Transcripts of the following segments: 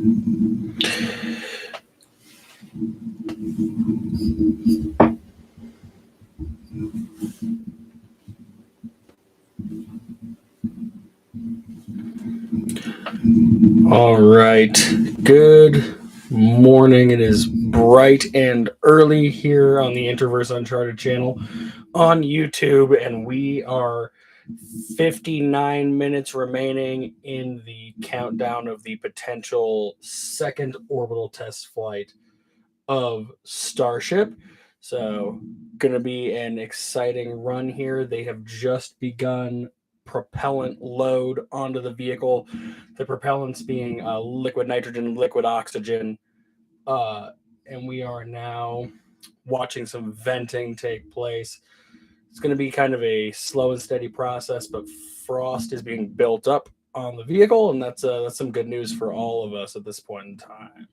All right. Good morning. It is bright and early here on the Interverse Uncharted channel on YouTube, and we are 59 minutes remaining in the countdown of the potential second orbital test flight of Starship. So, going to be an exciting run here. They have just begun propellant load onto the vehicle. The propellants being liquid nitrogen, liquid oxygen. And we are now watching some venting take place. It's going to be kind of a slow and steady process, but frost is being built up on the vehicle, and that's some good news for all of us at this point in time.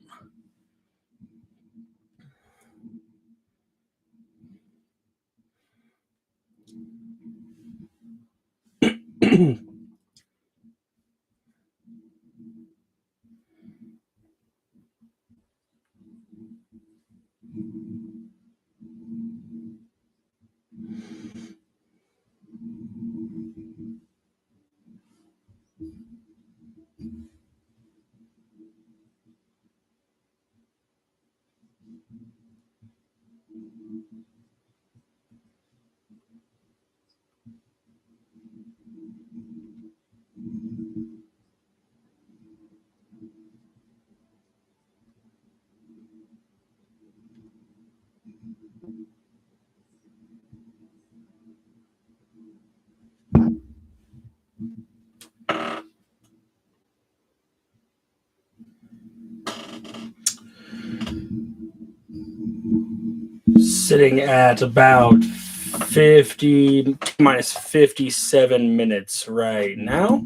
Sitting at about 50 minus 57 minutes right now.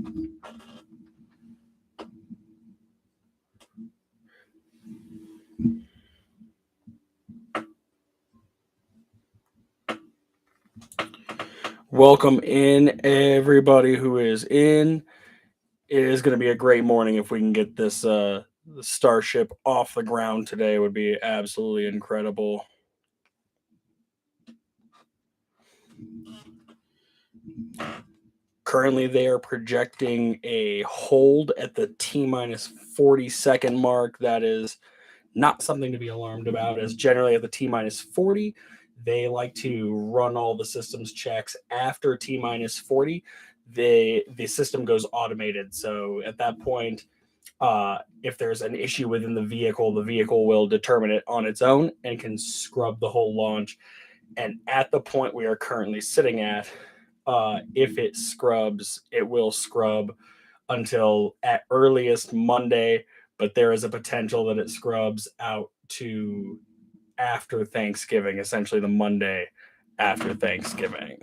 Welcome in everybody who is in. It is going to be a great morning if we can get this Starship off the ground today. It would be absolutely incredible. Currently, they are projecting a hold at the T minus 40-second mark. That is not something to be alarmed about, as generally at the T minus 40, they like to run all the systems checks after T minus 40. The system goes automated. So at that point, if there's an issue within the vehicle will determine it on its own and can scrub the whole launch. And at the point we are currently sitting at, if it scrubs, it will scrub until at earliest Monday, but there is a potential that it scrubs out to after Thanksgiving, essentially the Monday after Thanksgiving.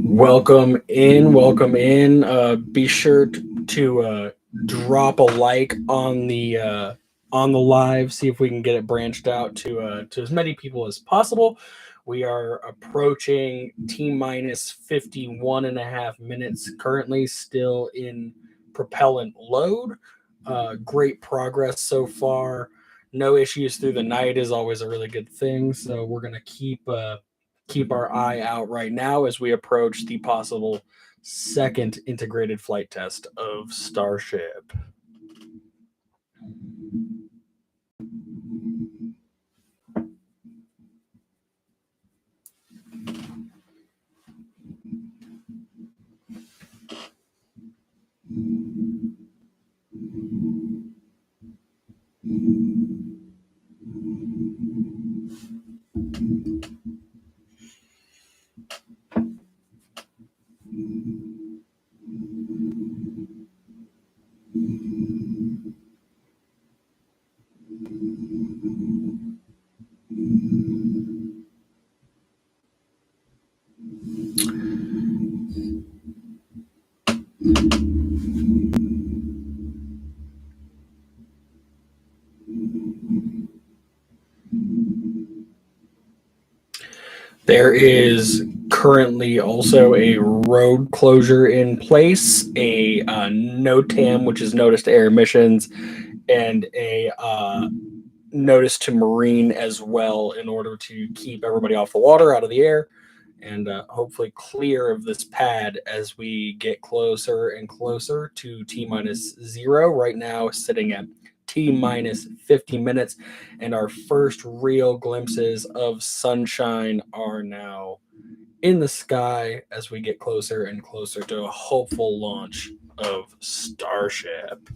Welcome in, welcome in. Be sure to drop a like on the live. See if we can get it branched out to as many people as possible. We are approaching T minus 51 and a half minutes. Currently, still in propellant load. Great progress so far. No issues through the night is always a really good thing. So we're gonna keep our eye out right now as we approach the possible second integrated flight test of Starship. There is currently also a road closure in place, a NOTAM, which is notice to air emissions, and a notice to marine as well in order to keep everybody off the water, out of the air, and hopefully clear of this pad as we get closer and closer to T minus zero. Right now, sitting at T minus 50 minutes, and our first real glimpses of sunshine are now in the sky as we get closer and closer to a hopeful launch of Starship.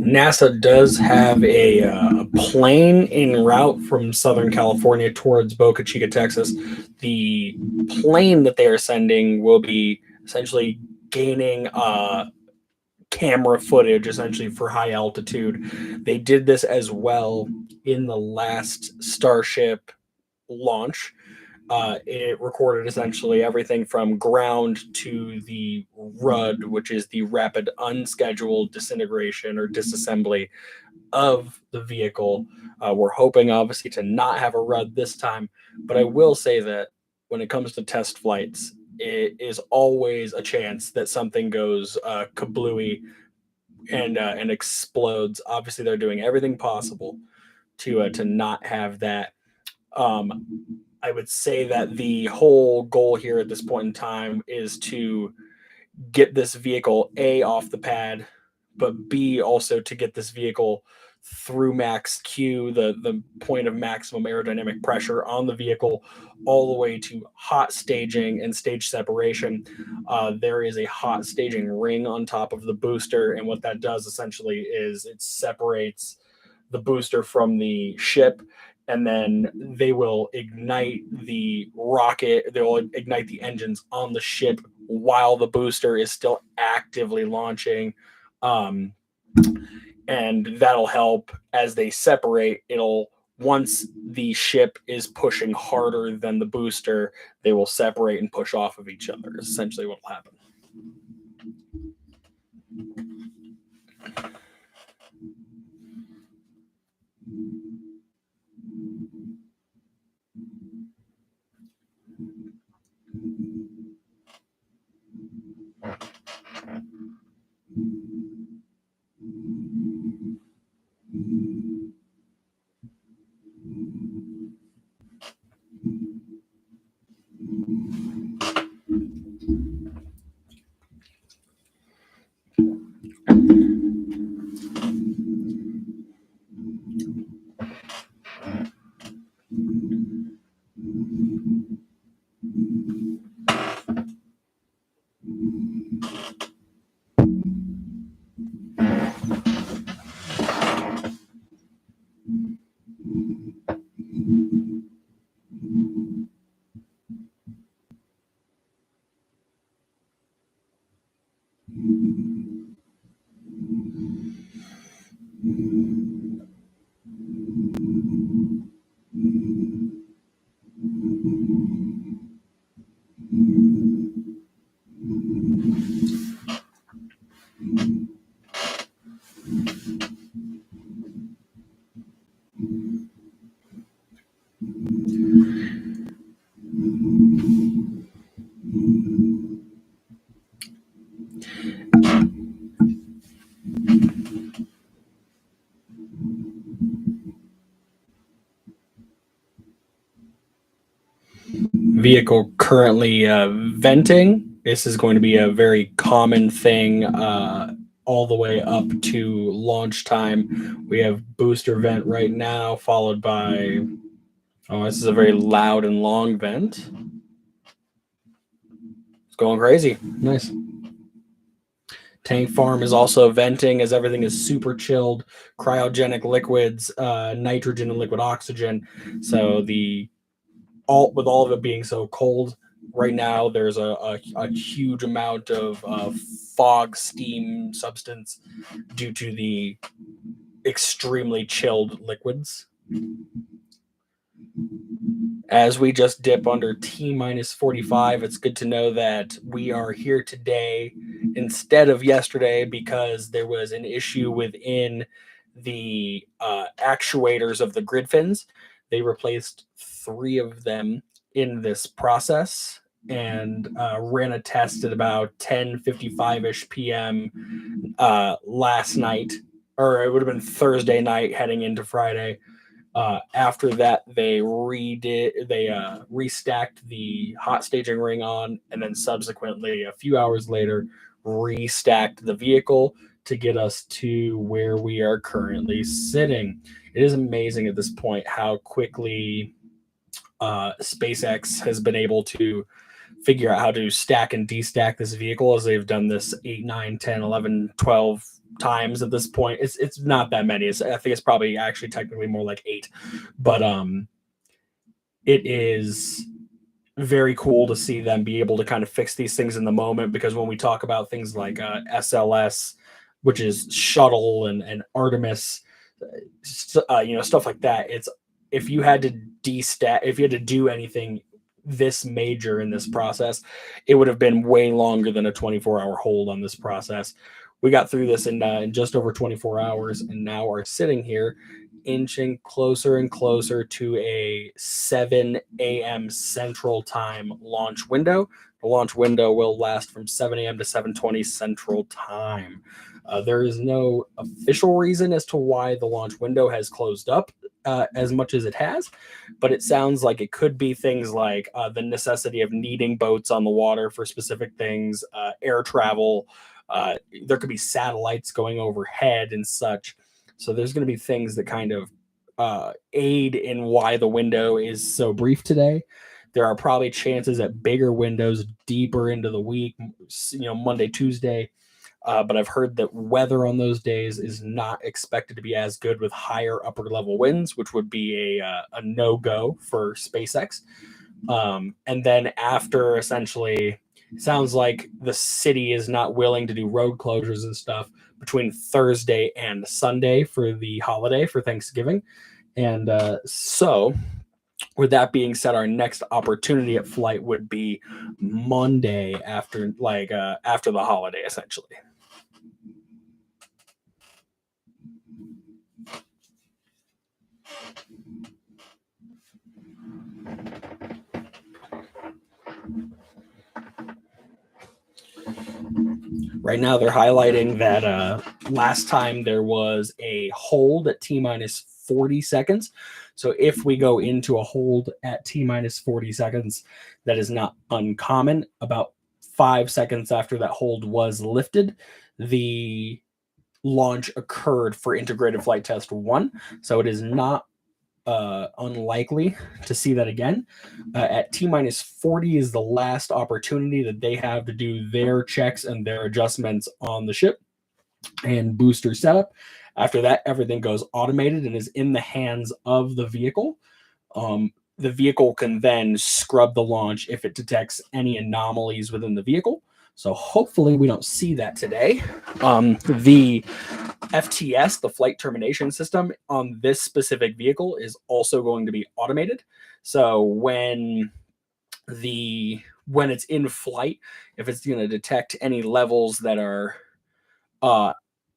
NASA does have a plane en route from Southern California towards Boca Chica, Texas. The plane that they are sending will be essentially gaining camera footage, essentially for high altitude. They did this as well in the last Starship launch. It recorded essentially everything from ground to the RUD, which is the rapid unscheduled disintegration or disassembly of the vehicle. We're hoping, obviously, to not have a RUD this time, but I will say that when it comes to test flights, it is always a chance that something goes kablooey and explodes. Obviously, they're doing everything possible to not have that. I would say that the whole goal here at this point in time is to get this vehicle A off the pad, but B also to get this vehicle through max Q, the point of maximum aerodynamic pressure on the vehicle, all the way to hot staging and stage separation. There is a hot staging ring on top of the booster, and what that does essentially is it separates the booster from the ship, and then they will ignite the rocket, they will ignite the engines on the ship while the booster is still actively launching. Um, and that'll help as they separate. It'll, once the ship is pushing harder than the booster, they will separate and push off of each other. Is essentially what will happen. Vehicle currently venting. This is going to be a very common thing all the way up to launch time. We have booster vent right now, followed by, oh, this is a very loud and long vent. It's going crazy. Nice. Tank farm is also venting as everything is super chilled, cryogenic liquids, nitrogen and liquid oxygen. So with all of it being so cold right now, there's a huge amount of fog steam substance due to the extremely chilled liquids. As we just dip under T minus 45, it's good to know that we are here today instead of yesterday because there was an issue within the actuators of the grid fins. They replaced 3 of them in this process and ran a test at about 10:55ish p.m. Last night, or it would have been Thursday night heading into Friday. After that, they restacked the hot staging ring on, and then subsequently, a few hours later, restacked the vehicle to get us to where we are currently sitting. It is amazing at this point how quickly SpaceX has been able to figure out how to stack and destack this vehicle, as they've done this 8, 9, 10, 11, 12 times at this point. It's not that many. I think it's probably actually technically more like 8. But it is very cool to see them be able to kind of fix these things in the moment, because when we talk about things like SLS, which is shuttle, and Artemis, stuff like that, it's if you had to if you had to do anything this major in this process, it would have been way longer than a 24-hour hold on this process. We got through this in just over 24 hours, and now are sitting here inching closer and closer to a 7 a.m. Central Time launch window. The launch window will last from 7 a.m. to 7:20 Central Time. There is no official reason as to why the launch window has closed up as much as it has, but it sounds like it could be things like the necessity of needing boats on the water for specific things, air travel. There could be satellites going overhead and such. So there's going to be things that kind of aid in why the window is so brief today. There are probably chances at bigger windows deeper into the week, Monday, Tuesday. But I've heard that weather on those days is not expected to be as good with higher upper level winds, which would be a no go for SpaceX. And then after essentially, it sounds like the city is not willing to do road closures and stuff between Thursday and Sunday for the holiday for Thanksgiving. And so, with that being said, our next opportunity at flight would be Monday after after the holiday, essentially. Right now, they're highlighting that last time there was a hold at T minus 40 seconds. So if we go into a hold at T minus 40 seconds, that is not uncommon. About 5 seconds after that hold was lifted, the launch occurred for integrated flight test 1. So it is not unlikely to see that again. At T minus 40 is the last opportunity that they have to do their checks and their adjustments on the ship and booster setup. After that, everything goes automated and is in the hands of the vehicle. The vehicle can then scrub the launch if it detects any anomalies within the vehicle. So hopefully we don't see that today. The FTS, the flight termination system on this specific vehicle, is also going to be automated. So when it's in flight, if it's going to detect any levels that are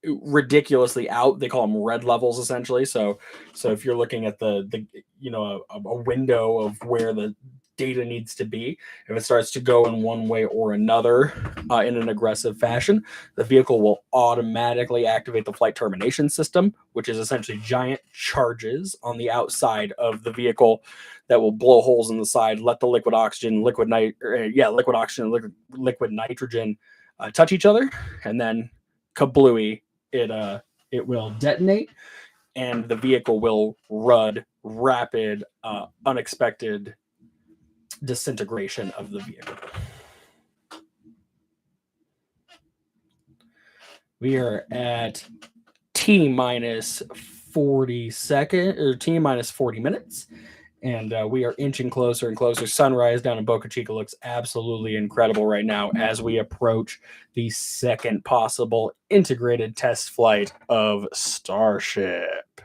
ridiculously out, they call them red levels essentially. So if you're looking at the a window of where the data needs to be, if it starts to go in one way or another in an aggressive fashion, the vehicle will automatically activate the flight termination system, which is essentially giant charges on the outside of the vehicle that will blow holes in the side, let the liquid oxygen, liquid nitrogen touch each other, and then kablooey, it will detonate, and the vehicle will rud rapid, unexpected disintegration of the vehicle. We are at T minus 40 seconds or T minus 40 minutes. And we are inching closer and closer. Sunrise down in Boca Chica looks absolutely incredible right now as we approach the second possible integrated test flight of Starship.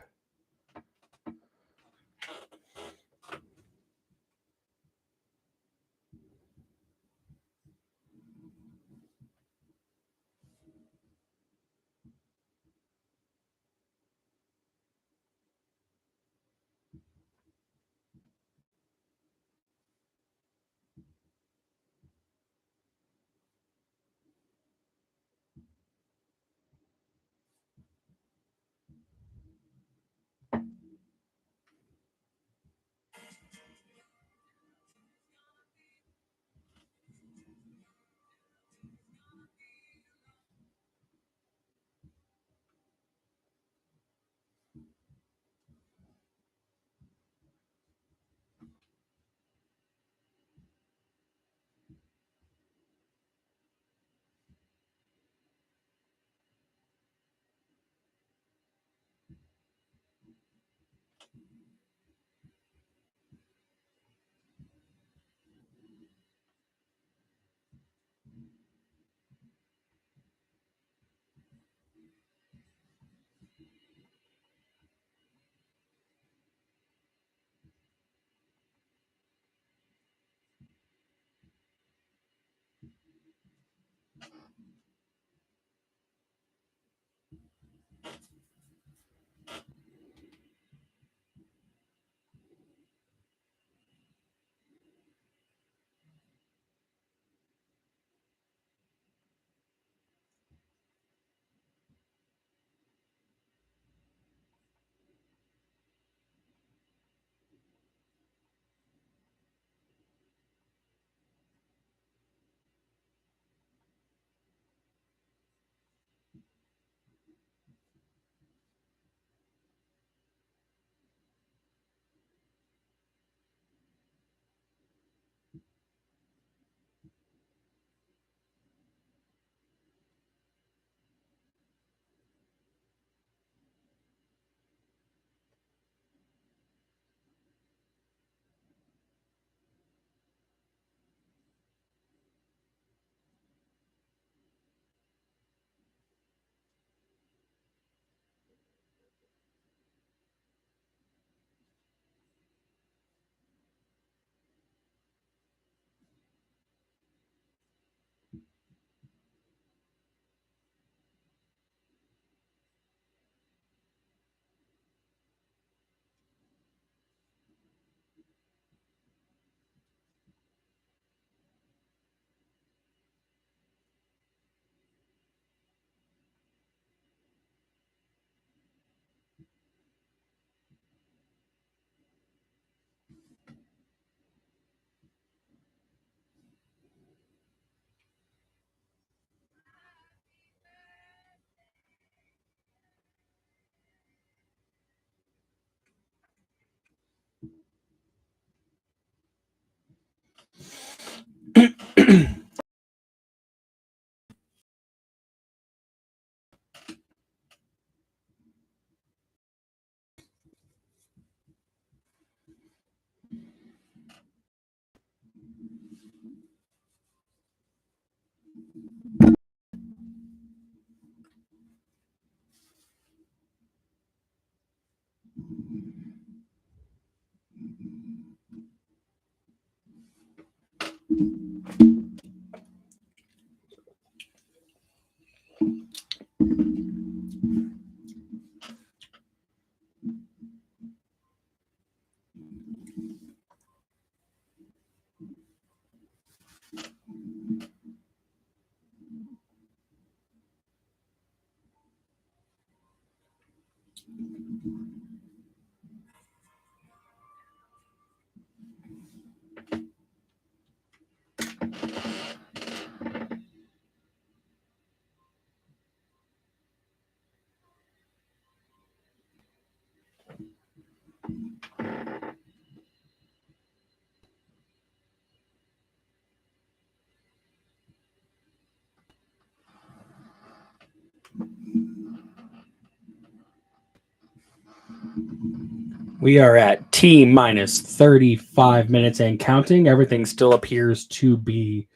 We are at T minus 35 minutes and counting. Everything still appears to be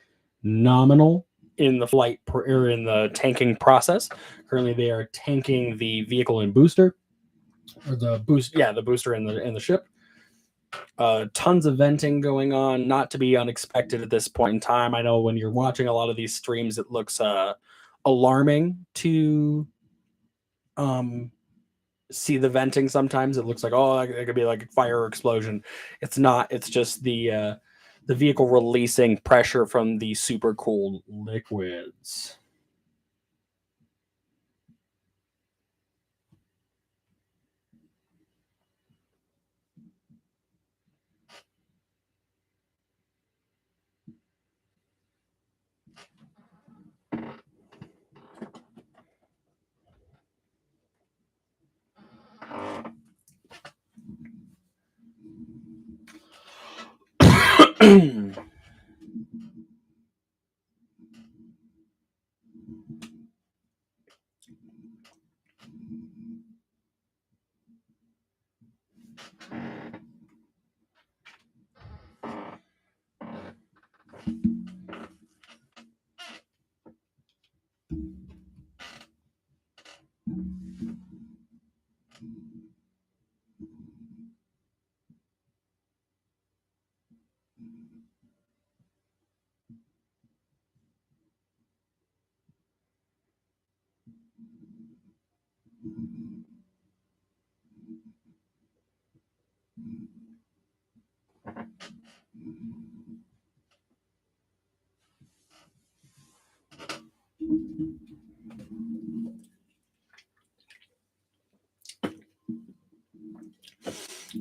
nominal in the or in the tanking process. Currently, they are tanking the vehicle and booster, or the booster in the ship. Tons of venting going on, not to be unexpected at this point in time. I know when you're watching a lot of these streams, it looks alarming to see the venting. Sometimes it looks like, oh, it could be like a fire or explosion. It's not. It's just the vehicle releasing pressure from the super cool liquids.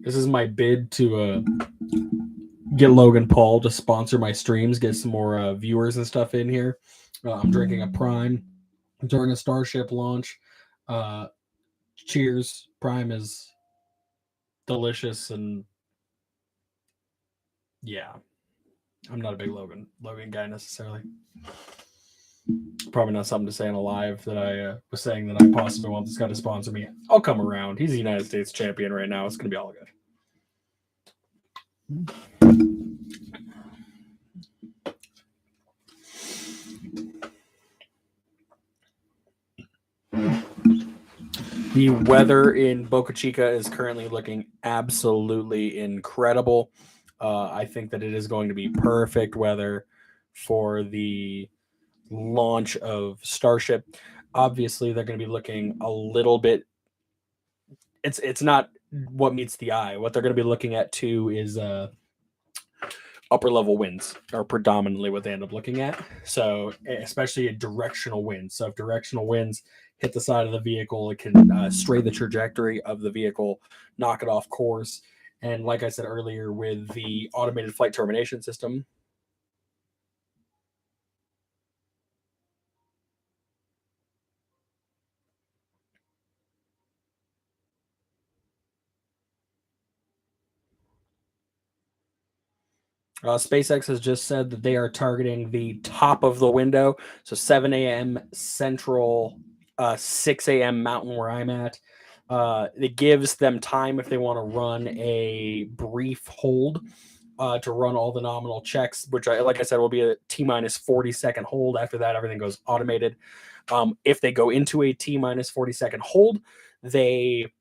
This is my bid to get Logan Paul to sponsor my streams, get some more viewers and stuff in here. I'm drinking a Prime during a Starship launch. Cheers. Prime is delicious, and yeah, I'm not a big Logan guy necessarily. Probably not something to say on a live that I was saying that I possibly want this guy to sponsor me. I'll come around. He's a United States champion right now. It's gonna be all good. The weather in Boca Chica is currently looking absolutely incredible. I think that it is going to be perfect weather for the launch of Starship. Obviously, they're going to be looking a little bit. It's not what meets the eye. What they're going to be looking at too is upper level winds are predominantly what they end up looking at. So especially a directional wind. So if directional winds hit the side of the vehicle, it can stray the trajectory of the vehicle, knock it off course. And like I said earlier, with the automated flight termination system, SpaceX has just said that they are targeting the top of the window, so 7 a.m. Central, 6 a.m. Mountain, where I'm at. It gives them time if they want to run a brief hold to run all the nominal checks, which, like I said, will be a T minus 40-second hold. After that, everything goes automated. If they go into a T minus 40-second hold, they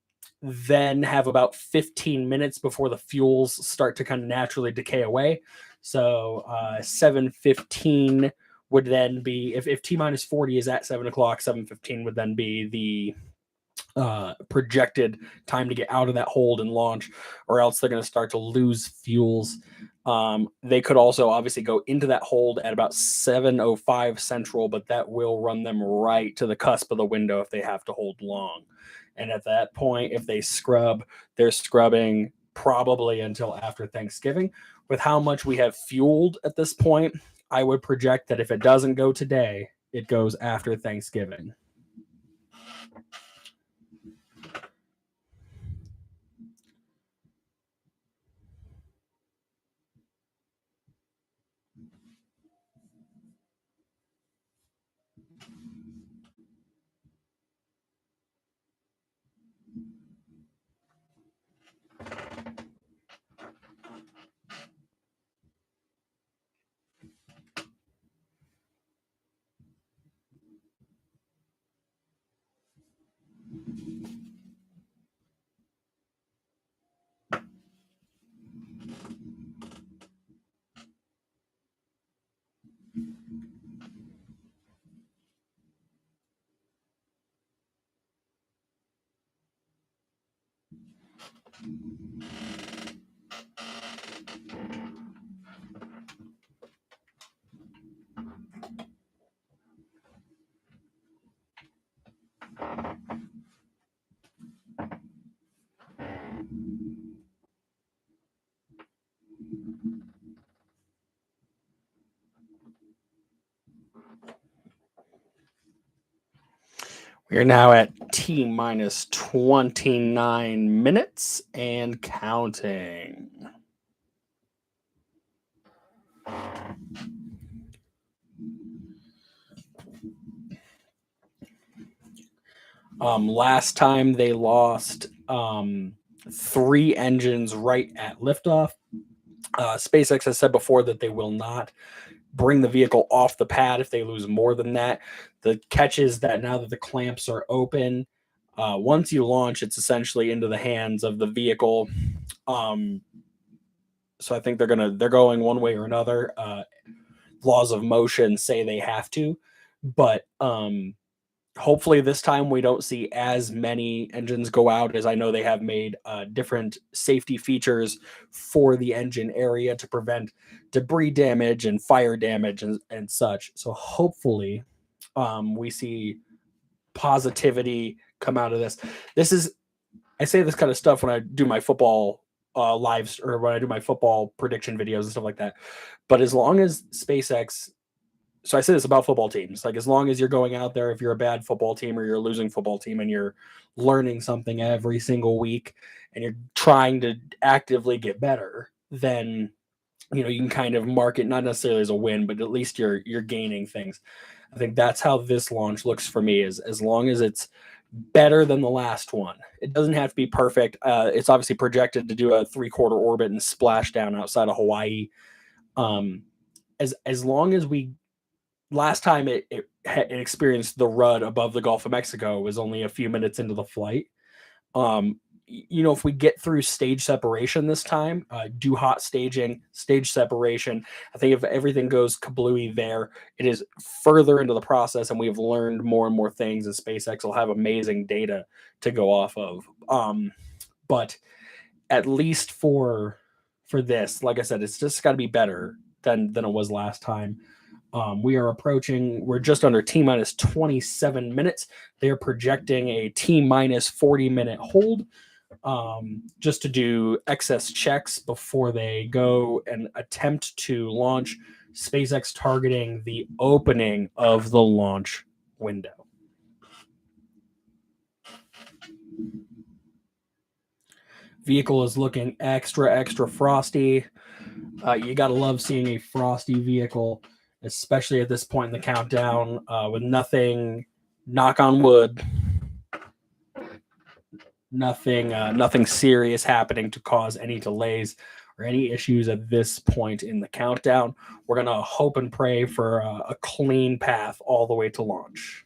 then have about 15 minutes before the fuels start to kind of naturally decay away. So 7:15 would then be, if T minus 40 is at 7 o'clock, 7:15 would then be the projected time to get out of that hold and launch, or else they're going to start to lose fuels. They could also obviously go into that hold at about 7:05 Central, but that will run them right to the cusp of the window if they have to hold long. And at that point, if they scrub, they're scrubbing probably until after Thanksgiving. With how much we have fueled at this point, I would project that if it doesn't go today, it goes after Thanksgiving. We are now at T minus 29 minutes and counting. Last time they lost 3 engines right at liftoff. SpaceX has said before that they will not bring the vehicle off the pad if they lose more than that. The catch is that now that the clamps are open, once you launch, it's essentially into the hands of the vehicle. So I think they're going one way or another. Laws of motion say they have to, but hopefully this time we don't see as many engines go out, as I know they have made different safety features for the engine area to prevent debris damage and fire damage and such. So hopefully we see positivity come out of this. I say this kind of stuff when I do my football lives, or when I do my football prediction videos and stuff like that. But as long as SpaceX, so I say this about football teams, like as long as you're going out there, if you're a bad football team or you're a losing football team and you're learning something every single week and you're trying to actively get better, then you can kind of mark it not necessarily as a win, but at least you're gaining things. I think that's how this launch looks for me, is as long as it's better than the last one. It doesn't have to be perfect. It's obviously projected to do a 3/4 orbit and splash down outside of Hawaii. As long as we, last time it experienced the RUD above the Gulf of Mexico was only a few minutes into the flight. If we get through stage separation this time, do hot staging, stage separation, I think if everything goes kablooey there, it is further into the process and we've learned more and more things, and SpaceX will have amazing data to go off of. But at least for this, like I said, it's just got to be better than it was last time. We're just under T minus 27 minutes. They're projecting a T minus 40-minute hold, just to do excess checks before they go and attempt to launch. SpaceX targeting the opening of the launch window. Vehicle is looking extra frosty. You gotta love seeing a frosty vehicle, especially at this point in the countdown, with nothing. Knock on wood. Nothing serious happening to cause any delays or any issues at this point in the countdown. We're gonna hope and pray for a clean path all the way to launch.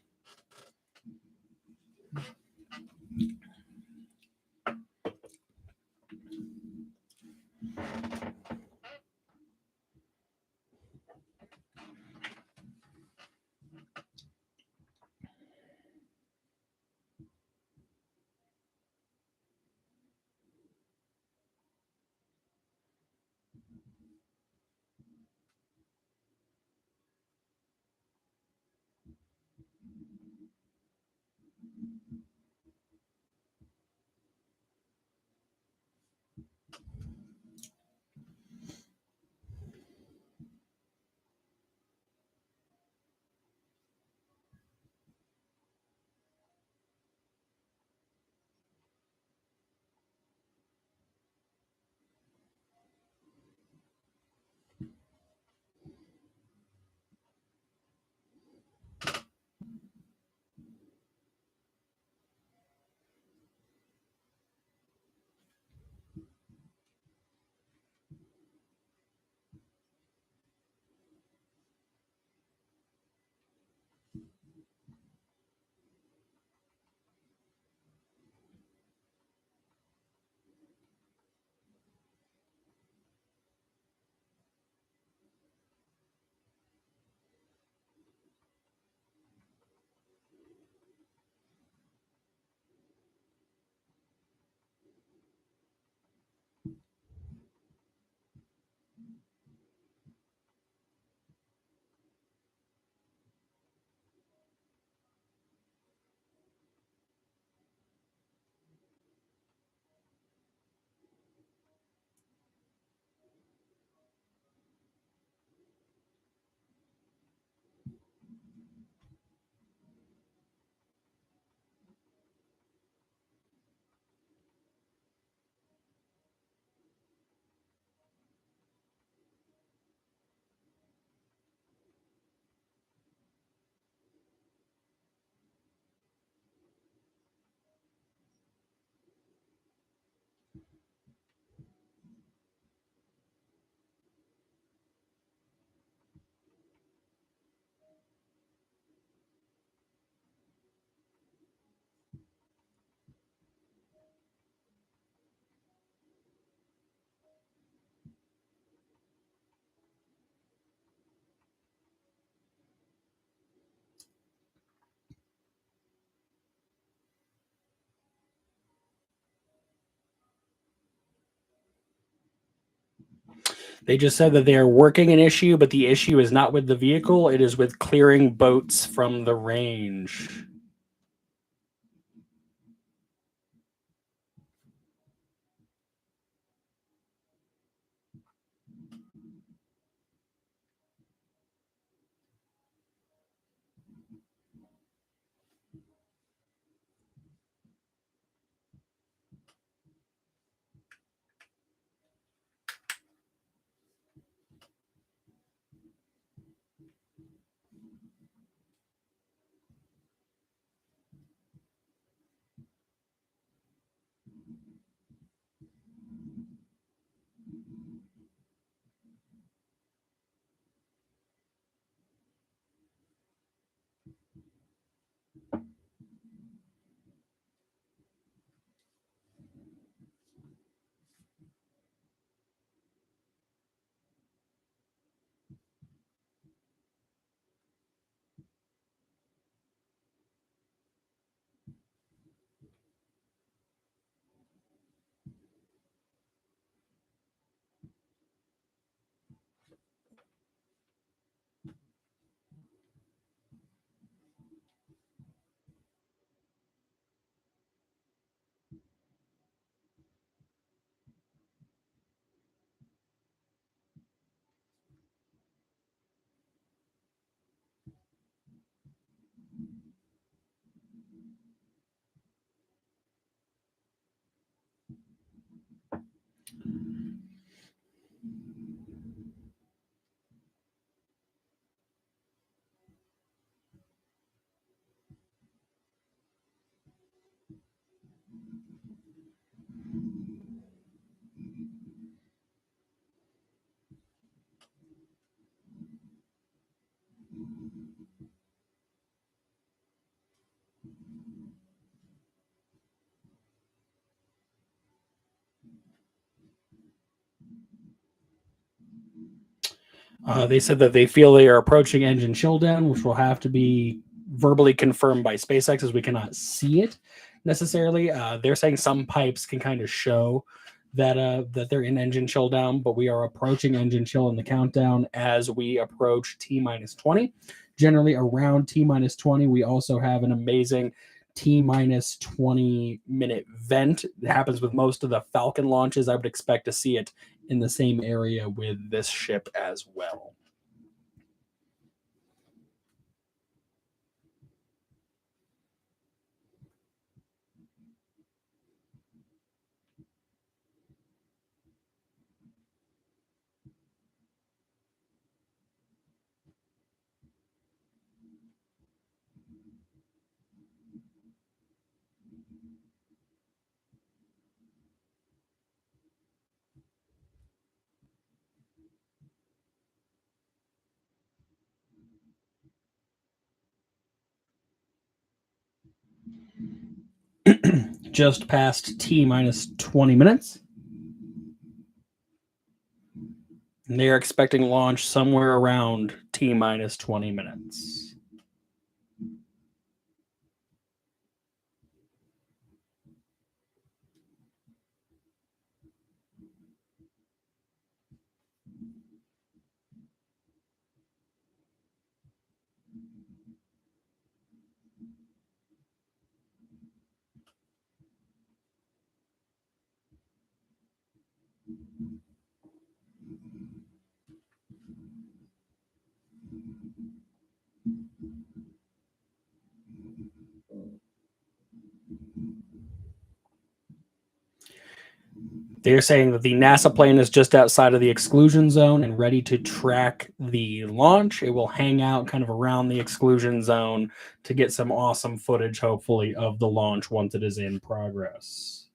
They just said that they are working an issue, but the issue is not with the vehicle, it is with clearing boats from the range. They said that they feel they are approaching engine chill down, which will have to be verbally confirmed by SpaceX as we cannot see it necessarily. They're saying some pipes can kind of show that they're in engine chill down, but we are approaching engine chill in the countdown as we approach T minus 20. Generally around T minus 20, we also have an amazing T minus 20-minute vent. It happens with most of the Falcon launches. I would expect to see it in the same area with this ship as well. Just past T minus 20 minutes. And they are expecting launch somewhere around T minus 20 minutes. They're saying that the NASA plane is just outside of the exclusion zone and ready to track the launch. It will hang out kind of around the exclusion zone to get some awesome footage, hopefully, of the launch once it is in progress.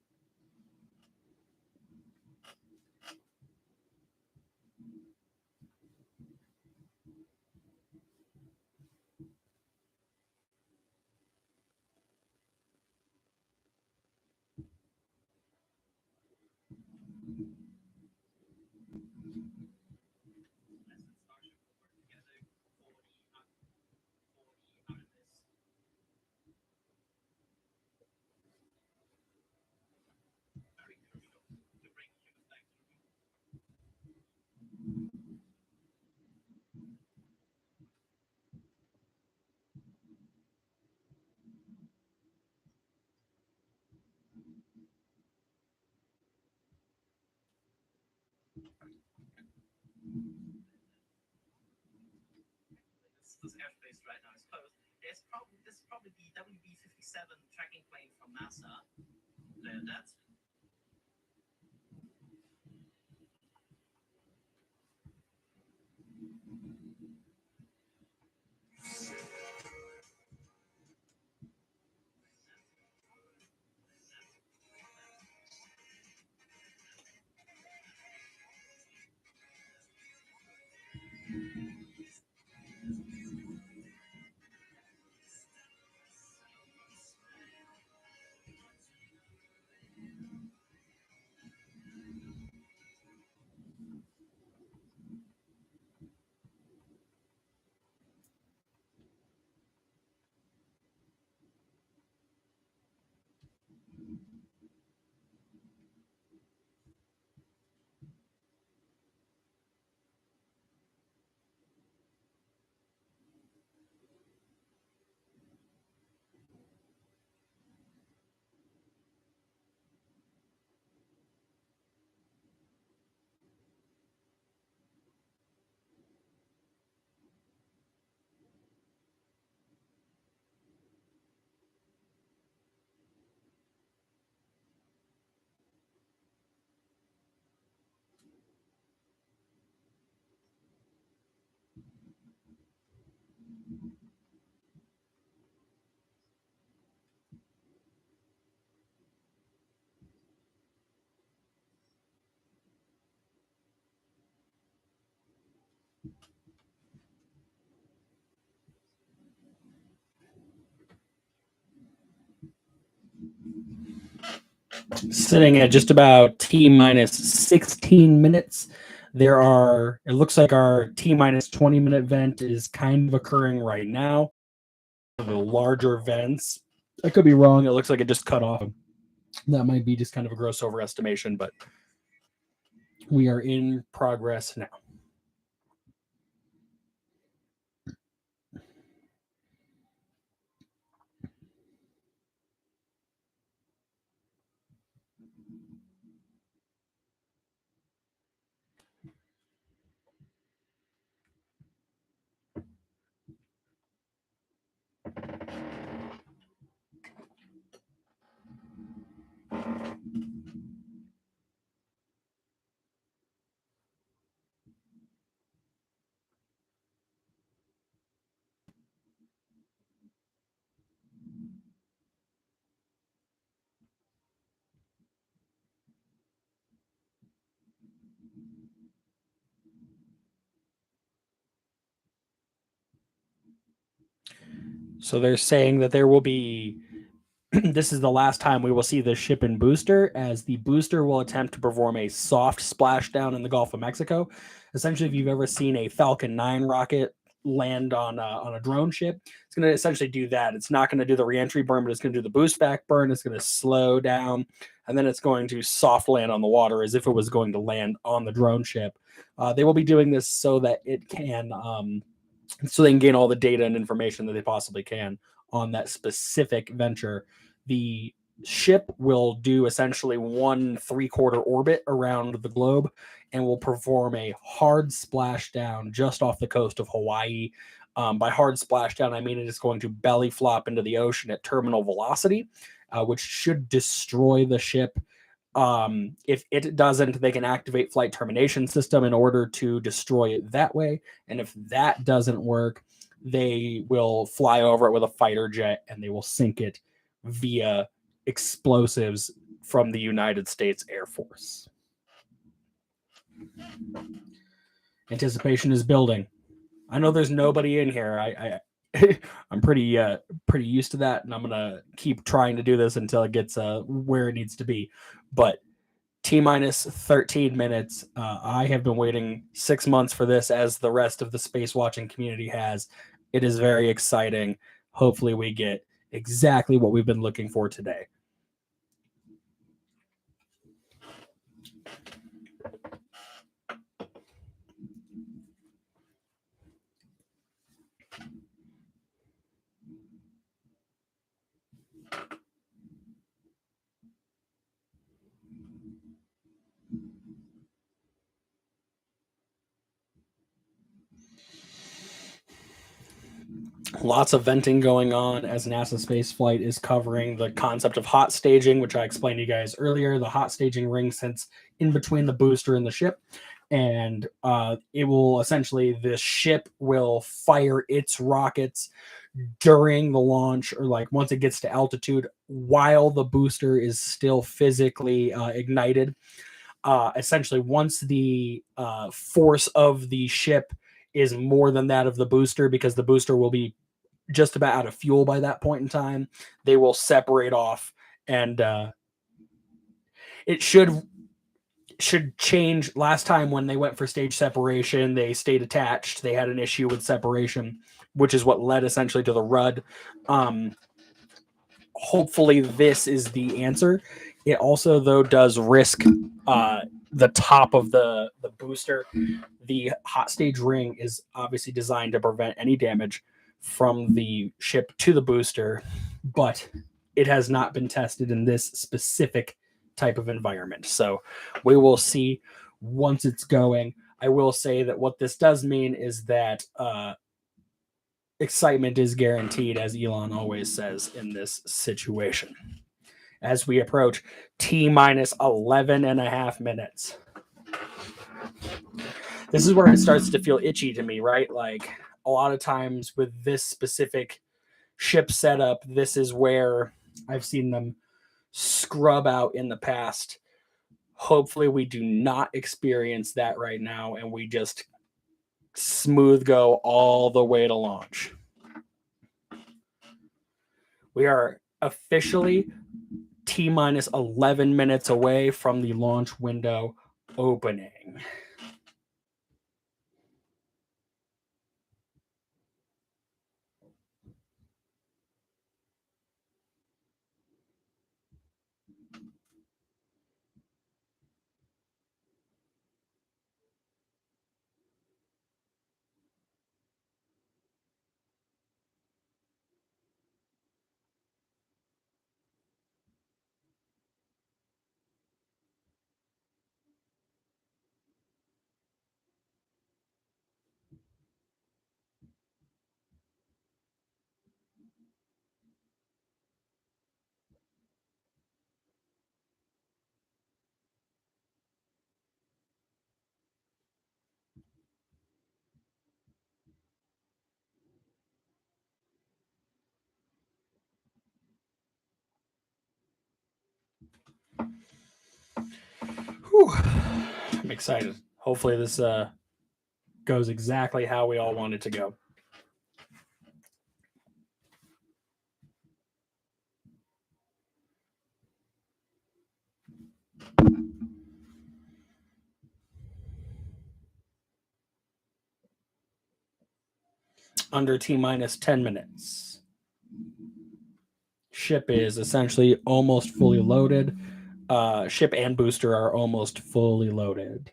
This airspace right now is closed. This is probably the WB-57 tracking plane from NASA. That's Sitting at just about T minus 16 minutes. It looks like our T minus 20-minute vent is kind of occurring right now. The larger vents, I could be wrong. It looks like it just cut off. That might be just kind of a gross overestimation, but we are in progress now. So they're saying that there will be this is the last time we will see the ship and booster, as the booster will attempt to perform a soft splashdown in the Gulf of Mexico. Essentially, if you've ever seen a Falcon 9 rocket land on a drone ship, it's going to essentially do that. It's not going to do the reentry burn, but it's going to do the boost back burn. It's going to slow down, and then it's going to soft land on the water as if it was going to land on the drone ship. They will be doing this so that it can, so they can gain all the data and information that they possibly can on that specific venture. The ship will do essentially 1/3-quarter orbit around the globe and will perform a hard splashdown just off the coast of Hawaii. By hard splashdown, I mean it is going to belly flop into the ocean at terminal velocity, which should destroy the ship. If it doesn't, they can activate flight termination system in order to destroy it that way. And if that doesn't work, they will fly over it with a fighter jet and they will sink it via explosives from the United States Air Force. Anticipation is building. I know there's nobody in here. I'm pretty used to that, and I'm gonna keep trying to do this until it gets where it needs to be. But T minus 13 minutes. I have been waiting 6 months for this, as the rest of the space watching community has. It is very exciting. Hopefully, we get exactly what we've been looking for today. Lots of venting going on as NASA spaceflight is covering the concept of hot staging, which I explained to you guys earlier. The hot staging ring sits in between the booster and the ship, and it will essentially, the ship will fire its rockets during the launch, or like once it gets to altitude, while the booster is still physically ignited. Essentially, once the force of the ship is more than that of the booster, because the booster will be just about out of fuel by that point in time, they will separate off, and it should change. Last time when they went for stage separation, they stayed attached. They had an issue with separation, which is what led essentially to the RUD. Hopefully this is the answer. It also, though, does risk the top of the booster. The hot stage ring is obviously designed to prevent any damage from the ship to the booster, but it has not been tested in this specific type of environment. So we will see once it's going. I will say that what this does mean is that excitement is guaranteed, as Elon always says in this situation. As we approach T minus 11 and a half minutes. This is where it starts to feel itchy to me, right? Like a lot of times with this specific ship setup, this is where I've seen them scrub out in the past. Hopefully we do not experience that right now, and we just smooth go all the way to launch. We are officially T minus 11 minutes away from the launch window opening. Whew. I'm excited. Hopefully this goes exactly how we all want it to go. Under T-minus 10 minutes. Ship is essentially almost fully loaded. Ship and booster are almost fully loaded.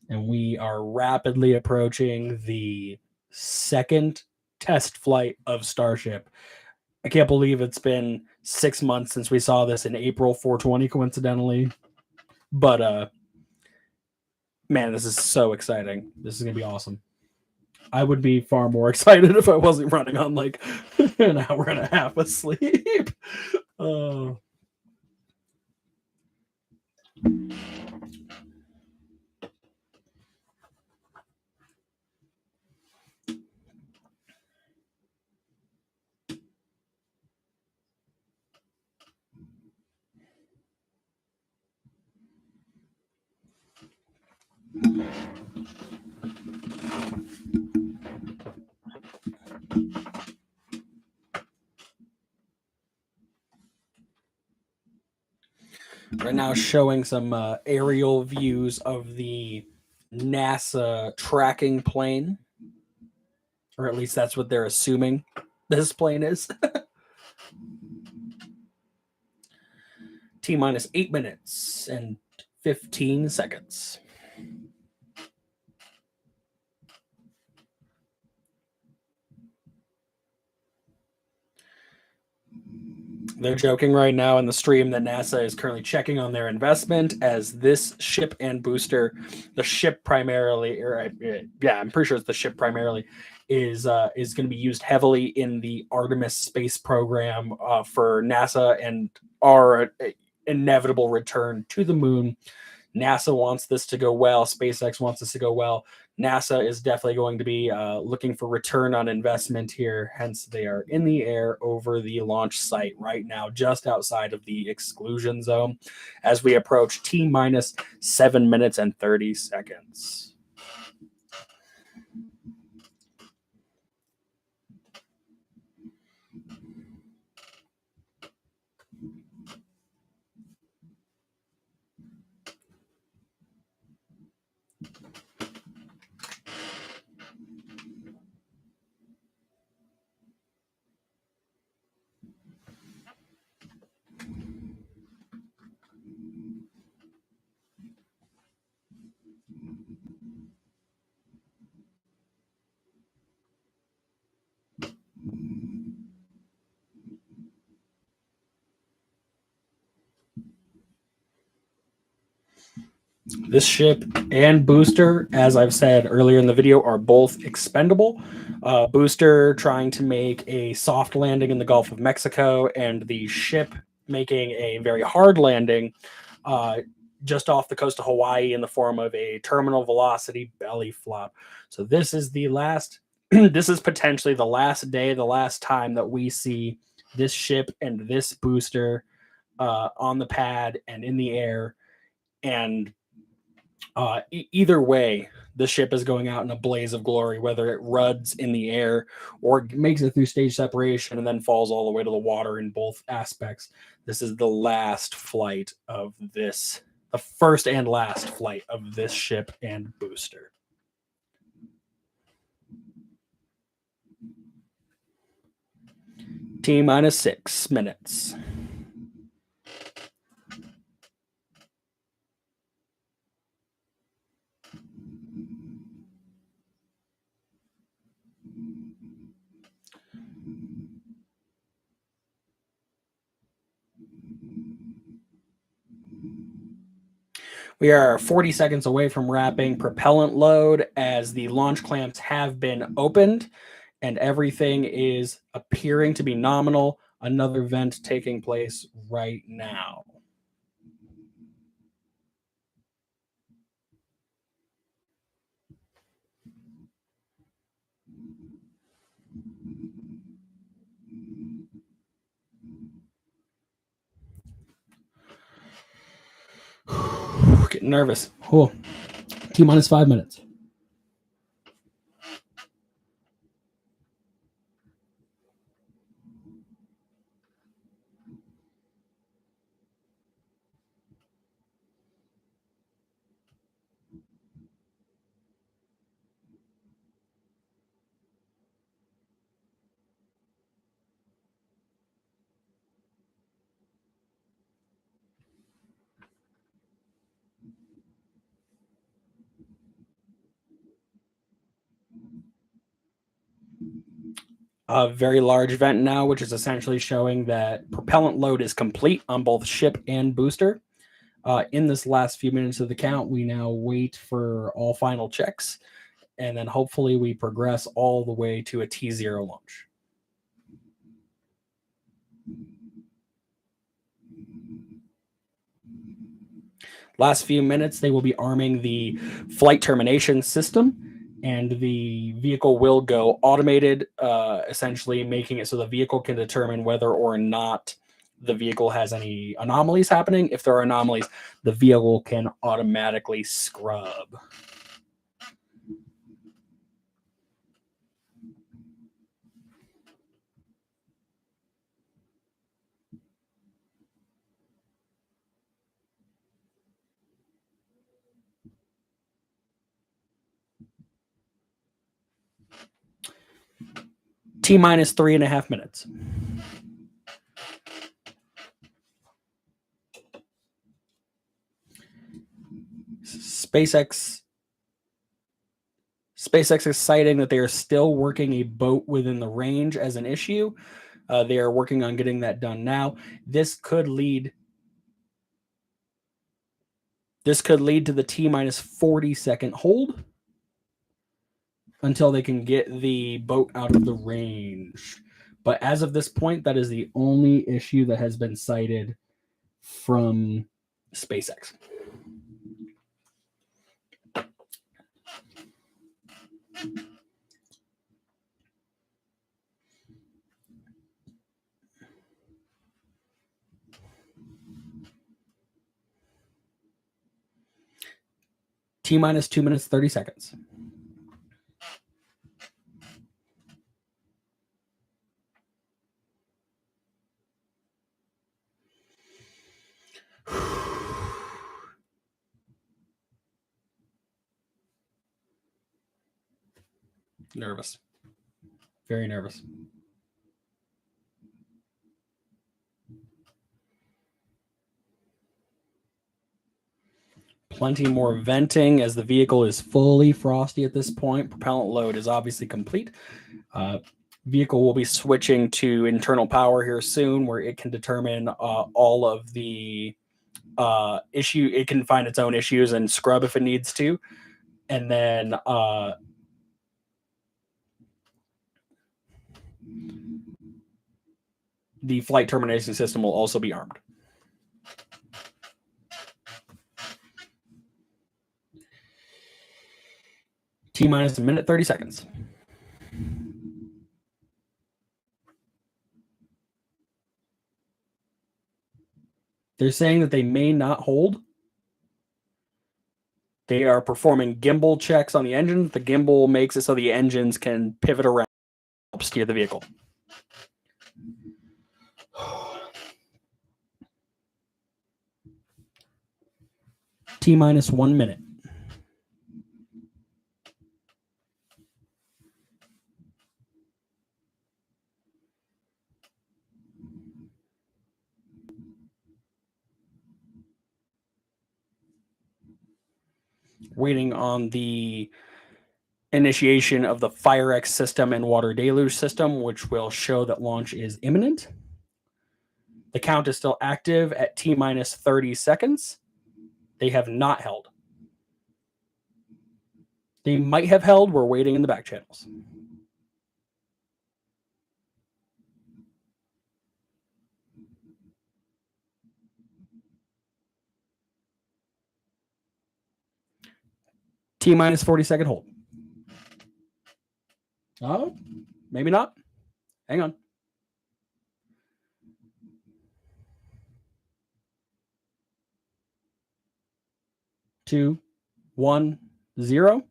And we are rapidly approaching the second test flight of Starship. I can't believe it's been 6 months since we saw this in April 420, coincidentally. But man, this is so exciting. This is gonna be awesome. I would be far more excited if I wasn't running on like an hour and a half of sleep. Uh, right now, showing some aerial views of the NASA tracking plane, or at least that's what they're assuming this plane is. T-minus 8 minutes and 15 seconds. They're joking right now in the stream that NASA is currently checking on their investment as this ship and booster, the ship primarily, or yeah, I'm pretty sure it's the ship primarily, is going to be used heavily in the Artemis space program for NASA and our inevitable return to the moon. NASA wants this to go well. SpaceX wants this to go well. NASA is definitely going to be looking for return on investment here. Hence, they are in the air over the launch site right now, just outside of the exclusion zone, as we approach T-minus 7 minutes and 30 seconds. This ship and booster, as I've said earlier in the video, are both expendable. Booster trying to make a soft landing in the Gulf of Mexico, and the ship making a very hard landing just off the coast of Hawaii in the form of a terminal velocity belly flop. So this is the last, this is potentially the last day, the last time that we see this ship and this booster on the pad and in the air. And either way, the ship is going out in a blaze of glory, whether it ruds in the air or makes it through stage separation and then falls all the way to the water. In both aspects, this is the last flight of this, the first and last flight of this ship and booster. T-minus 6 minutes. We are 40 seconds away from wrapping propellant load as the launch clamps have been opened and everything is appearing to be nominal. Another vent taking place right now. Getting nervous. Cool. T-minus 5 minutes. A very large event now, which is essentially showing that propellant load is complete on both ship and booster. In this last few minutes of the count, we now wait for all final checks, and then hopefully we progress all the way to a T0 launch. Last few minutes, they will be arming the flight termination system, and the vehicle will go automated, essentially making it so the vehicle can determine whether or not the vehicle has any anomalies happening. If there are anomalies, the vehicle can automatically scrub. T-minus 3.5 minutes. SpaceX is citing that they are still working a boat within the range as an issue. They are working on getting that done now. This could lead to the T-minus 40-second hold until they can get the boat out of the range. But as of this point, that is the only issue that has been cited from SpaceX. T-minus 2 minutes, 30 seconds. Nervous. Very nervous. Plenty more venting as the vehicle is fully frosty at this point. Propellant load is obviously complete. Vehicle will be switching to internal power here soon, where it can determine all of the issue. It can find its own issues and scrub if it needs to. And then the flight termination system will also be armed. T-minus a minute, 30 seconds. They're saying that they may not hold. They are performing gimbal checks on the engine. The gimbal makes it so the engines can pivot around, help steer the vehicle. T-minus 1 minute. Waiting on the initiation of the FireX system and water deluge system, which will show that launch is imminent. The count is still active at T-minus 30 seconds. They have not held. They might have held. We're waiting in the back channels. T-minus 40-second hold. Oh, maybe not. Hang on. 2, 1, 0.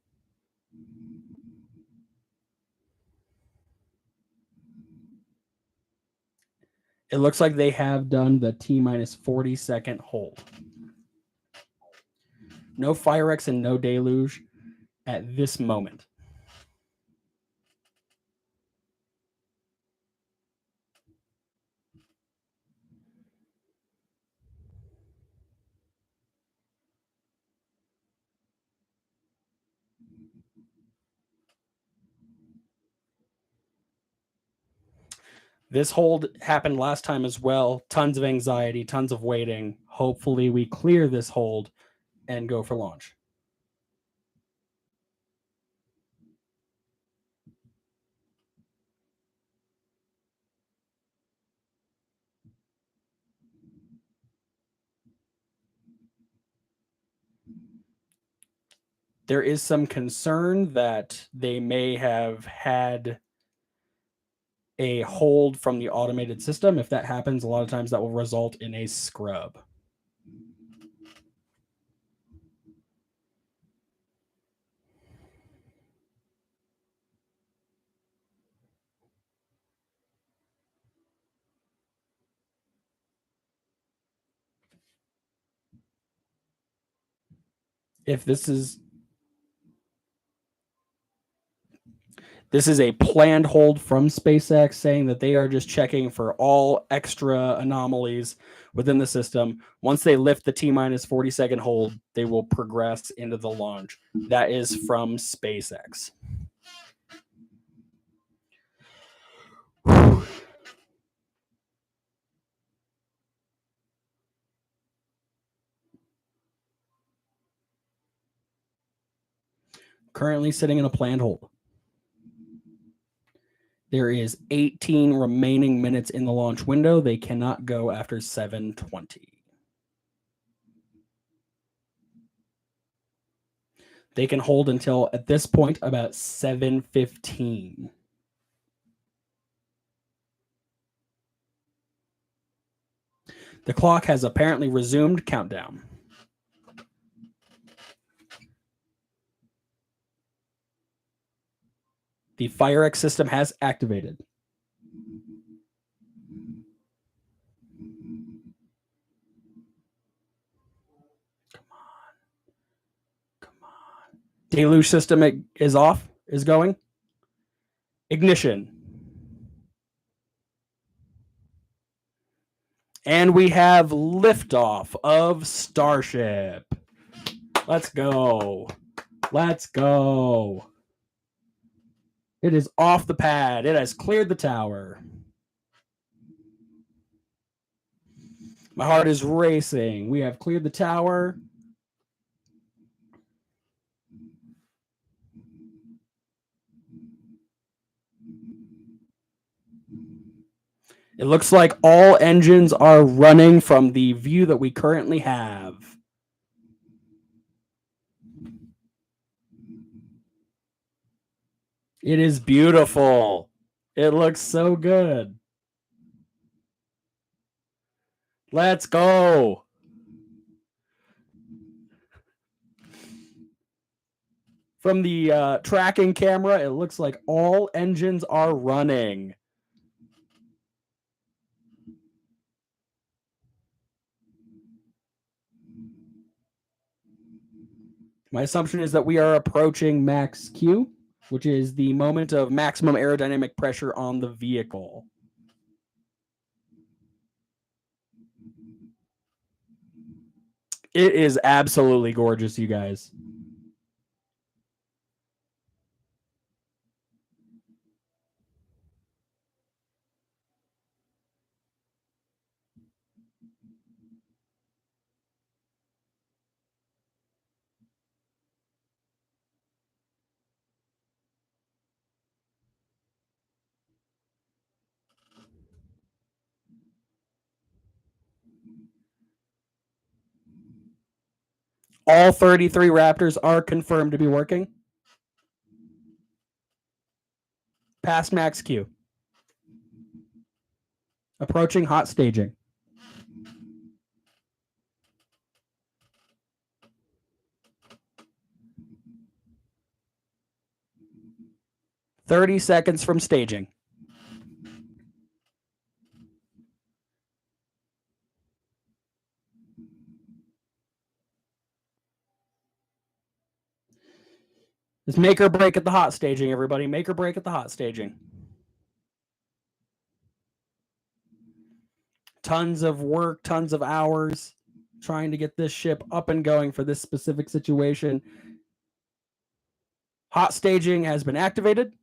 It looks like they have done the T-minus 40-second hold. No Firex and no Deluge at this moment. This hold happened last time as well. Tons of anxiety, tons of waiting. Hopefully we clear this hold and go for launch. There is some concern that they may have had a hold from the automated system. If that happens, a lot of times that will result in a scrub. If this is a planned hold from SpaceX saying that they are just checking for all extra anomalies within the system. Once they lift the T-minus 40-second hold, they will progress into the launch. That is from SpaceX. Currently sitting in a planned hold. There is 18 remaining minutes in the launch window. They cannot go after 7:20. They can hold until, at this point, about 7:15. The clock has apparently resumed countdown. The FireX system has activated. Come on. Deluge system is off, is going. Ignition. And we have liftoff of Starship. Let's go. Let's go. It is off the pad. It has cleared the tower. My heart is racing. We have cleared the tower. It looks like all engines are running from the view that we currently have. It is beautiful. It looks so good. Let's go. From the tracking camera, it looks like all engines are running. My assumption is that we are approaching max Q, which is the moment of maximum aerodynamic pressure on the vehicle. It is absolutely gorgeous, you guys. All 33 Raptors are confirmed to be working. Past max Q. Approaching hot staging. 30 seconds from staging. It's make or break at the hot staging, everybody. Make or break at the hot staging. Tons of work, tons of hours trying to get this ship up and going for this specific situation. Hot staging has been activated.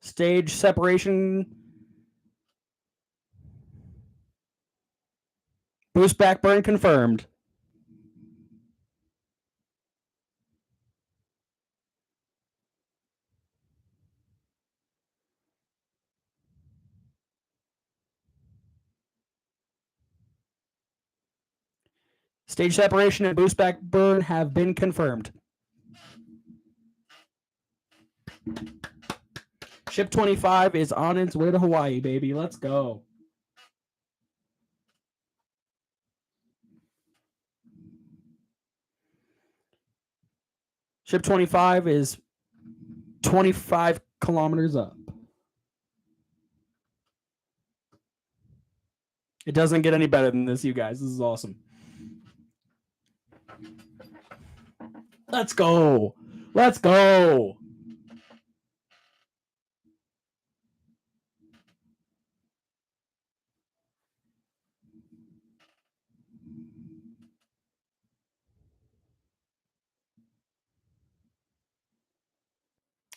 Stage separation. Boost back burn confirmed. Stage separation and boost back burn have been confirmed. Ship 25 is on its way to Hawaii, baby. Let's go. Ship 25 is 25 kilometers up. It doesn't get any better than this, you guys. This is awesome. Let's go. Let's go.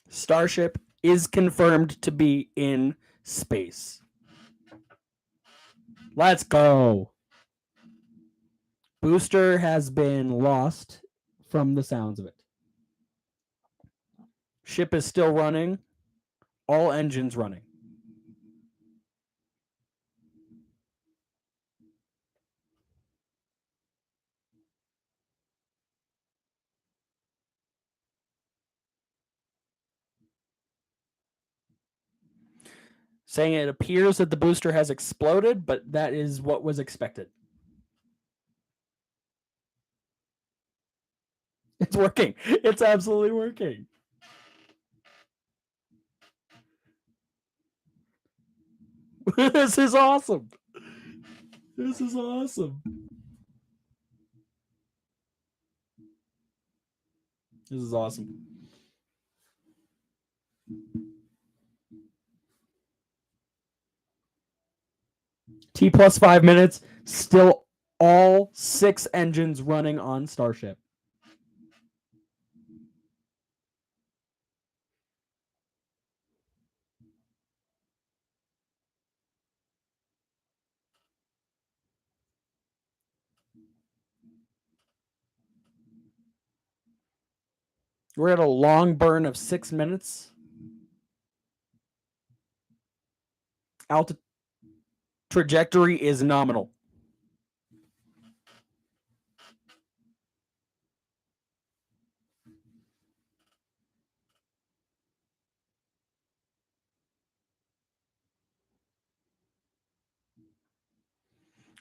Starship is confirmed to be in space. Let's go. Booster has been lost from the sounds of it. Ship is still running. All engines running. Saying it appears that the booster has exploded, but that is what was expected. It's working. It's absolutely working. This is awesome. This is awesome. This is awesome. T plus 5 minutes, still all 6 engines running on Starship. We're at a long burn of 6 minutes. Trajectory is nominal.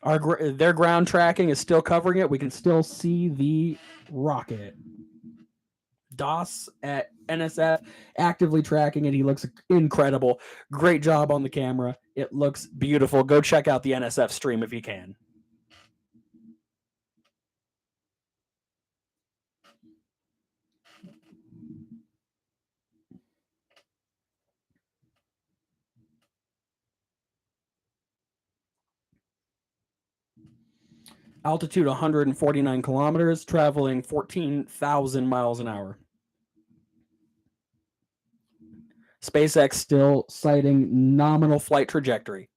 Their ground tracking is still covering it. We can still see the rocket. DOS at NSF actively tracking it. He looks incredible. Great job on the camera. It looks beautiful. Go check out the NSF stream if you can. Altitude 149 kilometers, traveling 14,000 miles an hour. SpaceX still citing nominal flight trajectory.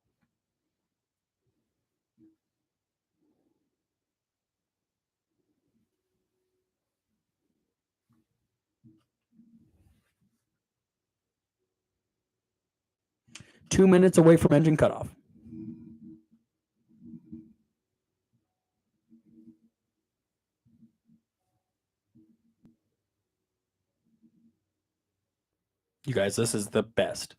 Two minutes away from engine cutoff. You guys, this is the best.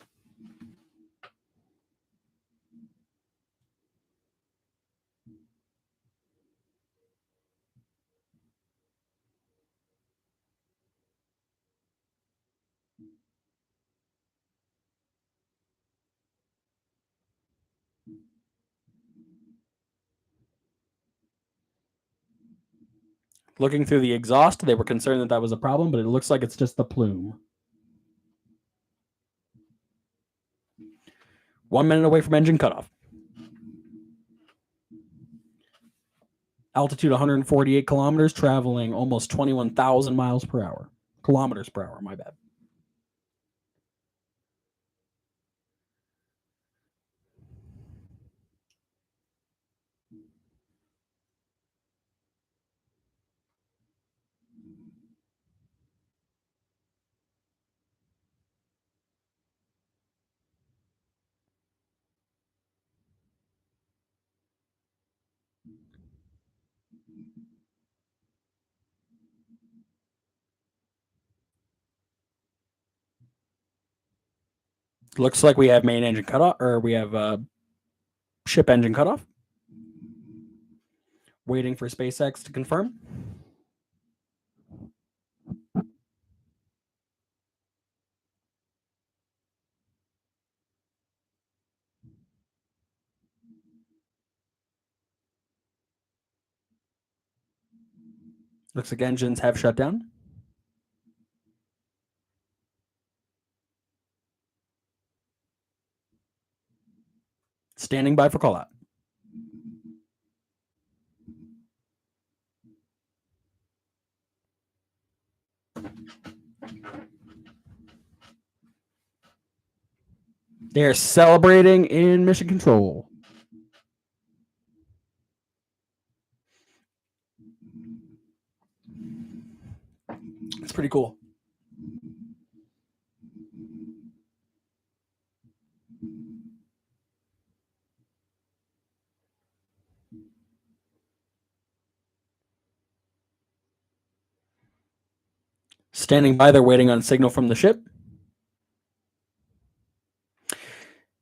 Looking through the exhaust, they were concerned that that was a problem, but it looks like it's just the plume. 1 minute away from engine cutoff. Altitude 148 kilometers, traveling almost 21,000 miles per hour. Kilometers per hour, my bad. Looks like we have main engine cutoff, or we have ship engine cutoff. Waiting for SpaceX to confirm. Looks like engines have shut down. Standing by for call out. They're celebrating in mission control. It's pretty cool. Standing by, they're waiting on a signal from the ship.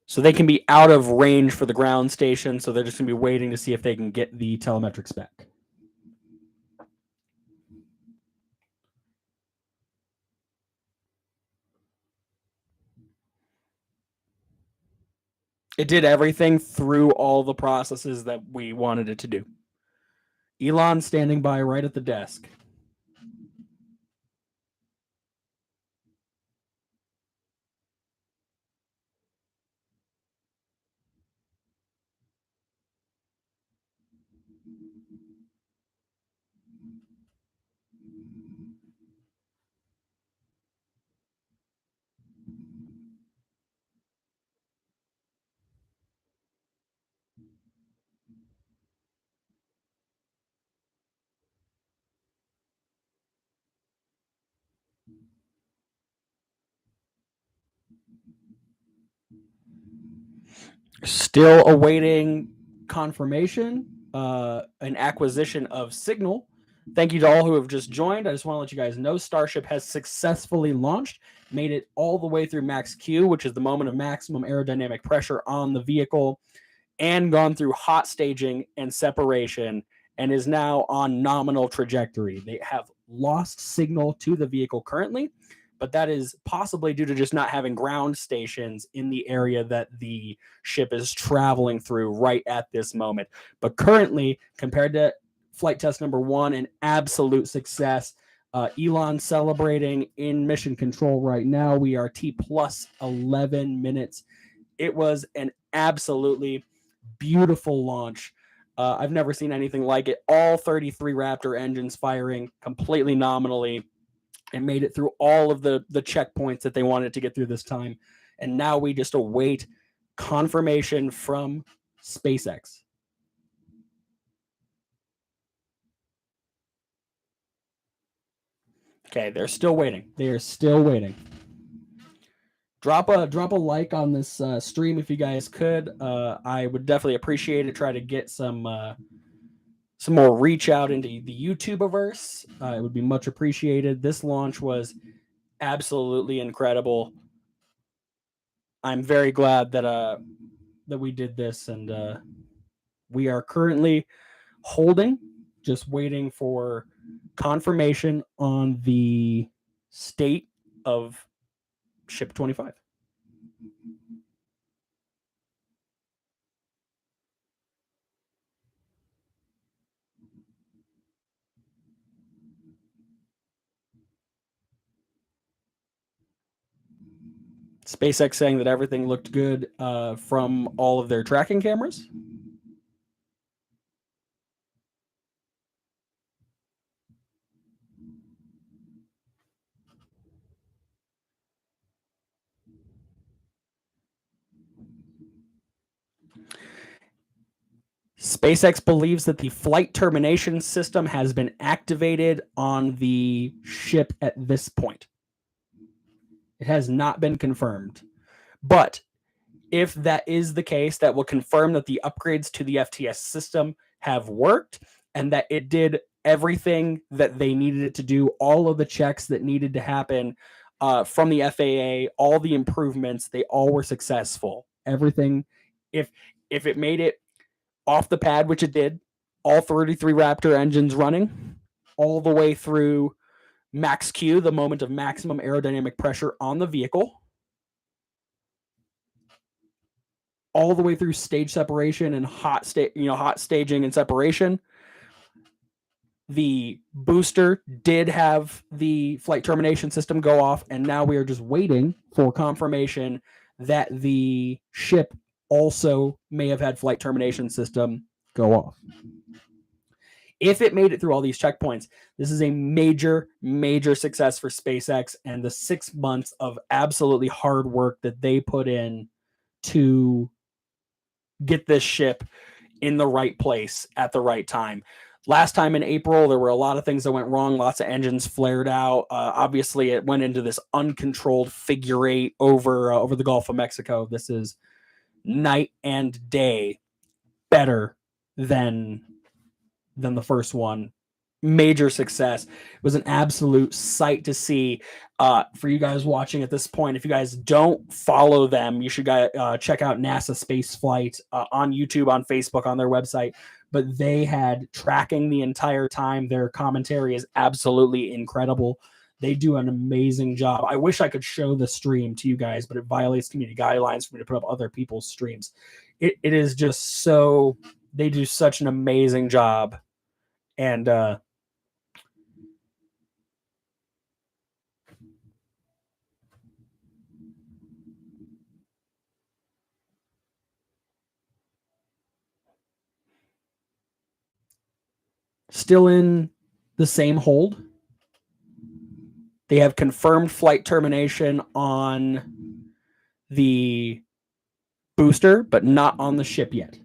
So they can be out of range for the ground station, so they're just going to be waiting to see if they can get the telemetric spec. It did everything through all the processes that we wanted it to do. Elon standing by right at the desk. Still awaiting confirmation, an acquisition of signal. Thank you to all who have just joined. I just want to let you guys know Starship has successfully launched, made it all the way through max Q, which is the moment of maximum aerodynamic pressure on the vehicle, and gone through hot staging and separation, and is now on nominal trajectory. They have lost signal to the vehicle currently, but that is possibly due to just not having ground stations in the area that the ship is traveling through right at this moment. But currently, compared to flight test number 1, an absolute success. Elon celebrating in mission control right now. We are T plus 11 minutes. It was an absolutely beautiful launch. I've never seen anything like it. All 33 Raptor engines firing completely nominally, and made it through all of the checkpoints that they wanted to get through this time. And now we just await confirmation from SpaceX. Okay, they're still waiting. They are still waiting. Drop a like on this stream if you guys could. I would definitely appreciate it. Try to get some more reach out into the YouTubeverse. It would be much appreciated. This launch was absolutely incredible. I'm very glad that we did this, and we are currently holding, just waiting for confirmation on the state of Ship 25. SpaceX saying that everything looked good from all of their tracking cameras. SpaceX believes that the flight termination system has been activated on the ship at this point. It has not been confirmed. But if that is the case, that will confirm that the upgrades to the FTS system have worked and that it did everything that they needed it to do, all of the checks that needed to happen from the FAA, all the improvements, they all were successful. Everything, if it made it off the pad, which it did, all 33 Raptor engines running, all the way through max Q, the moment of maximum aerodynamic pressure on the vehicle, all the way through stage separation and hot staging and separation. The booster did have the flight termination system go off, and now we are just waiting for confirmation that the ship also may have had flight termination system go off. If it made it through all these checkpoints, this is a major, major success for SpaceX and the 6 months of absolutely hard work that they put in to get this ship in the right place at the right time. Last time in April, there were a lot of things that went wrong. Lots of engines flared out. Obviously, it went into this uncontrolled figure eight over the Gulf of Mexico. This is night and day better than the first one. Major success. It was an absolute sight to see. For you guys watching at this point, if you guys don't follow them, you should check out NASA Spaceflight on YouTube, on Facebook, on their website. But they had tracking the entire time. Their commentary is absolutely incredible. They do an amazing job. I wish I could show the stream to you guys, but it violates community guidelines for me to put up other people's streams. It is just so, they do such an amazing job. And still in the same hold. They have confirmed flight termination on the booster, but not on the ship yet.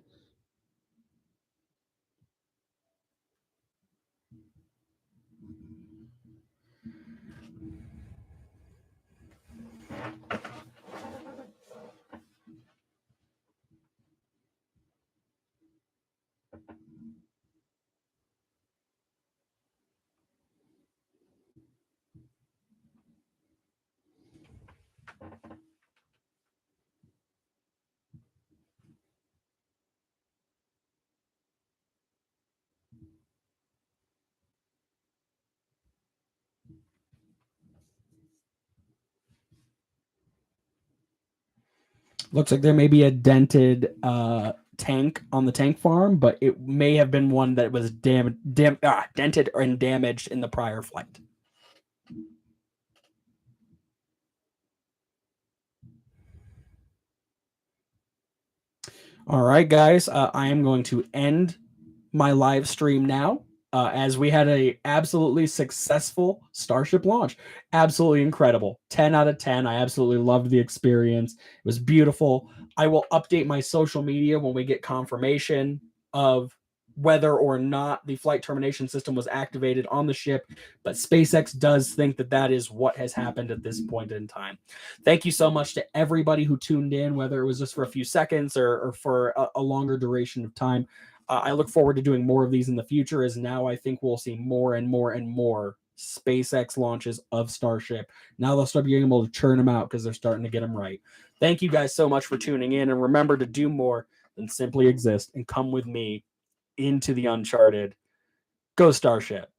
Looks like there may be a dented tank on the tank farm, but it may have been one that was dented and damaged in the prior flight. All right, guys, I am going to end my live stream now. As we had a absolutely successful Starship launch. Absolutely incredible. 10 out of 10. I absolutely loved the experience. It was beautiful. I will update my social media when we get confirmation of whether or not the flight termination system was activated on the ship, but SpaceX does think that that is what has happened at this point in time. Thank you so much to everybody who tuned in, whether it was just for a few seconds or for a longer duration of time. I look forward to doing more of these in the future, as now I think we'll see more and more and more SpaceX launches of Starship. Now they'll start being able to churn them out because they're starting to get them right. Thank you guys so much for tuning in, and remember to do more than simply exist and come with me into the uncharted. Go Starship.